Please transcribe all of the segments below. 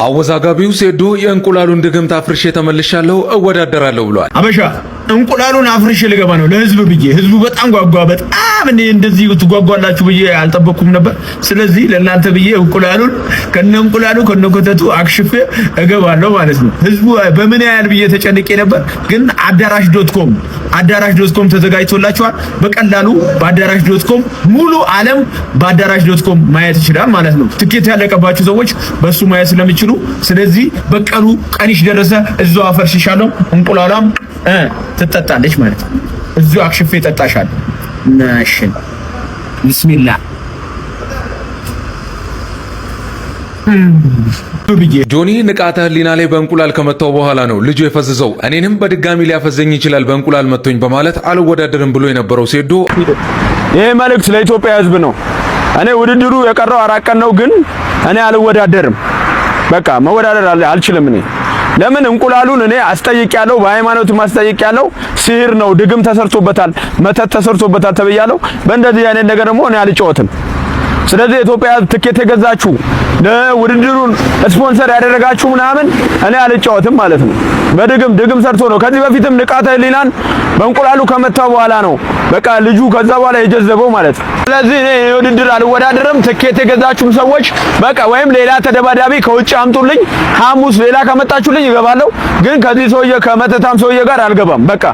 አወዛጋቢው ሴዶ የእንቁላሉን ድግምት አፍርሼ ተመልሻለሁ እወዳደራለሁ ብሏል። አበሻ እንቁላሉን አፍርሼ ልገባ ነው ለህዝብ ብዬ። ህዝቡ በጣም ጓጓ። በጣም እንደዚህ ትጓጓላችሁ ብዬ አልጠበቅኩም ነበር። ስለዚህ ለእናንተ ብዬ እንቁላሉን ከነ ኮተቱ አክሽፌ እገባለሁ ማለት ነው። ህዝቡ በምን ያህል ብዬ ተጨንቄ ነበር፣ ግን አዳራሽ.com ተዘጋጅቶላችኋል። በቀላሉ በአዳራሽ.com ሙሉ ዓለም በአዳራሽ.com ማየት ይችላል ማለት ነው። ትኬት ያለቀባችሁ ሰዎች በሱ ማየት ስለሚችሉ ስለዚህ በቀሉ ቀንሽ ደረሰ። እዛው አፈርሽሻለሁ እንቁላሏም ትጠጣለች ማለት ነው። እዛው አክሽፌ ጠጣሻለሁ። ናሽን ቢስሚላህ ጆኒ ንቃተ ህሊና ላይ በእንቁላል ከመታው በኋላ ነው ልጁ የፈዘዘው። እኔንም በድጋሚ ሊያፈዘኝ ይችላል በእንቁላል መቶኝ በማለት አልወዳደርም ብሎ የነበረው ሴዶ ይሄ መልእክት ለኢትዮጵያ ህዝብ ነው። እኔ ውድድሩ የቀረው 4 ቀን ነው፣ ግን እኔ አልወዳደርም። በቃ መወዳደር አልችልም። እኔ ለምን እንቁላሉን እኔ አስጠይቄያለሁ፣ በሃይማኖት ማስጠይቄያለሁ። ሲህር ነው፣ ድግም ተሰርቶበታል፣ መተት ተሰርቶበታል ተብያለሁ። በእንደዚህ አይነት ነገር ደግሞ እኔ አልጫወትም። ስለዚህ ኢትዮጵያ ትኬት የገዛችሁ ለውድድሩን ስፖንሰር ያደረጋችሁ ምናምን እኔ አልጫወትም ማለት ነው። በድግም ሰርቶ ነው። ከዚህ በፊትም ንቃተ ህሊናን በእንቁላሉ ከመታው በኋላ ነው በቃ ልጁ ከዛ በኋላ የጀዘበው ማለት ነው። ስለዚህ እኔ ውድድር አልወዳደርም። ትኬት የገዛችሁም ሰዎች በቃ ወይም ሌላ ተደባዳቢ ከውጭ አምጡልኝ። ሐሙስ ሌላ ከመጣችሁልኝ እገባለሁ። ግን ከዚህ ሰውዬ ከመተታም ሰውዬ ጋር አልገባም። በቃ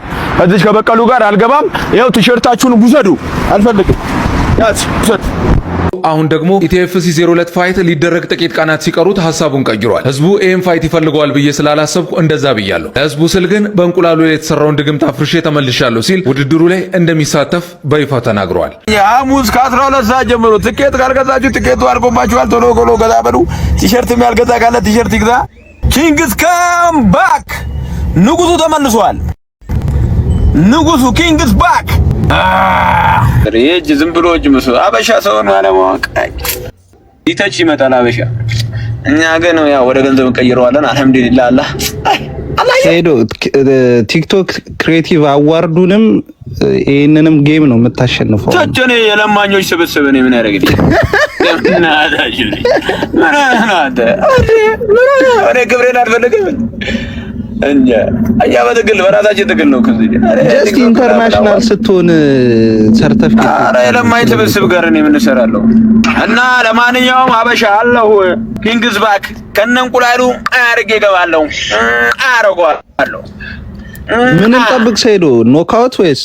ከዚህ ከበቀሉ ጋር አልገባም። ይኸው ቲሸርታችሁን ውሰዱ። አልፈልግም። አሁን ደግሞ ኢቲኤፍሲ 02 ፋይት ሊደረግ ጥቂት ቀናት ሲቀሩት ሐሳቡን ቀይሯል። ህዝቡ ኤም ፋይት ይፈልገዋል ብዬ ስላላሰብኩ እንደዛ ብያለሁ። ለህዝቡ ስል ግን በእንቁላሉ ላይ የተሰራውን ድግምት አፍርሼ ተመልሻለሁ ሲል ውድድሩ ላይ እንደሚሳተፍ በይፋ ተናግሯል። ሐሙስ ከ12 ሰዓት ጀምሮ ትኬት ካልገዛችሁ ትኬቱ አልቆባችኋል። ቶሎ ገዛ በሉ። ቲሸርትም ያልገዛ ካለ ቲሸርት ይግዛ። ኪንግስ ካም ባክ። ንጉሱ ተመልሷል። ንጉሱ ኪንግስ ባክ። ዝም ብሎ እጅ መስሎ አበሻ ሰውን አለማወቅ ይተች ይመጣል አበሻ። እኛ ግን ያው ወደ ገንዘብ እንቀይረዋለን። አልሐምዱሊላህ አላህ ሄዶ ቲክቶክ ክሬቲቭ አዋርዱንም ይሄንንም ጌም ነው የምታሸንፈው። ተጨኔ የለማኞች ስብስብ ነው። ምን ያደርግልኝ እኔ ግብሬን አልፈልግም እንጃ። በትግል በራሳችን ትግል ነው። ከዚህ ጀስት ኢንተርናሽናል ስትሆን ሰርተፍኬት አረ ለማይ ተበስብ ጋር ነው የምንሰራለው። እና ለማንኛውም አበሻ አለሁ ኪንግስ ባክ ከነ እንቁላሉ አርጌ ገባለሁ አረጋለሁ። ምንም ጠብቅ ሰይዶ ኖካውት ወይስ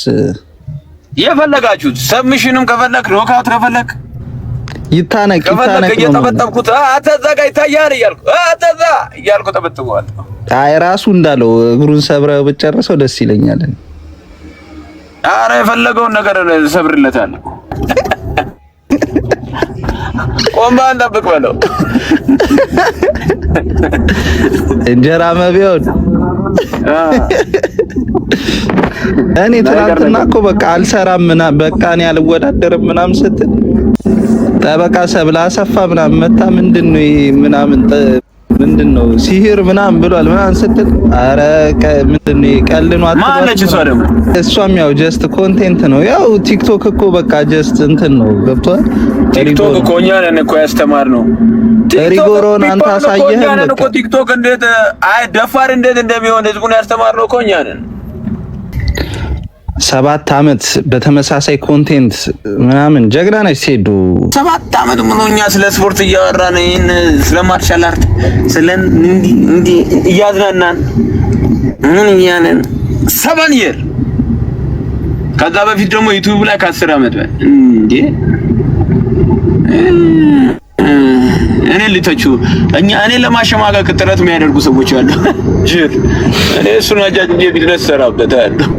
የፈለጋችሁት ሰብሚሽንም ከፈለክ ኖካውት ከፈለክ ይታነቅ እየተበጠብኩት አተዛጋ ይታያል እያልኩ ተበጥበዋለሁ። አይ ራሱ እንዳለው እግሩን ሰብረው ብጨርሰው ደስ ይለኛል። አረ የፈለገውን ነገር ሰብርለታለሁ። ቆምባን ጠብቅ በለው። እንጀራ መቢያውን እኔ ትናንትና እኮ በቃ አልሰራም በቃ እኔ አልወዳደርም ምናምን ስትል ጠበቃ ሰብላ አሰፋ ምናምን መታ ምንድነው ሲህር ምናምን ብሏል ምናምን ስትል አረ ምንድነው ቀልኗ ማለች። እሷ ደግሞ እሷም ያው ጀስት ኮንቴንት ነው። ያው ቲክቶክ እኮ በቃ ጀስት እንትን ነው ገብቷል። ቲክቶክ እኮ እኛ ነን እኮ ያስተማርነው። ሪጎሮን አንተ አሳየህ እኮ ቲክቶክ እንዴት ደፋር እንዴት እንደሚሆን ህዝቡን ያስተማርነው እኮ እኛ ነን። 7 ዓመት በተመሳሳይ ኮንቴንት ምናምን ጀግና ነች ሴዶ። 7 ዓመት ምንኛ ስለ ስፖርት እያወራን ይሄን ስለ ማርሻል አርት ስለ እንዲ እያዝናናን ምን እያለን 7 ይር። ከዛ በፊት ደግሞ ዩቲዩብ ላይ ከ10 ዓመት እንዴ እኔ ልተቹ እኔ ለማሸማቀቅ ጥረት የሚያደርጉ ሰዎች አሉ። እኔ እሱን አጃጅ ቢዝነስ ሰራበታለሁ።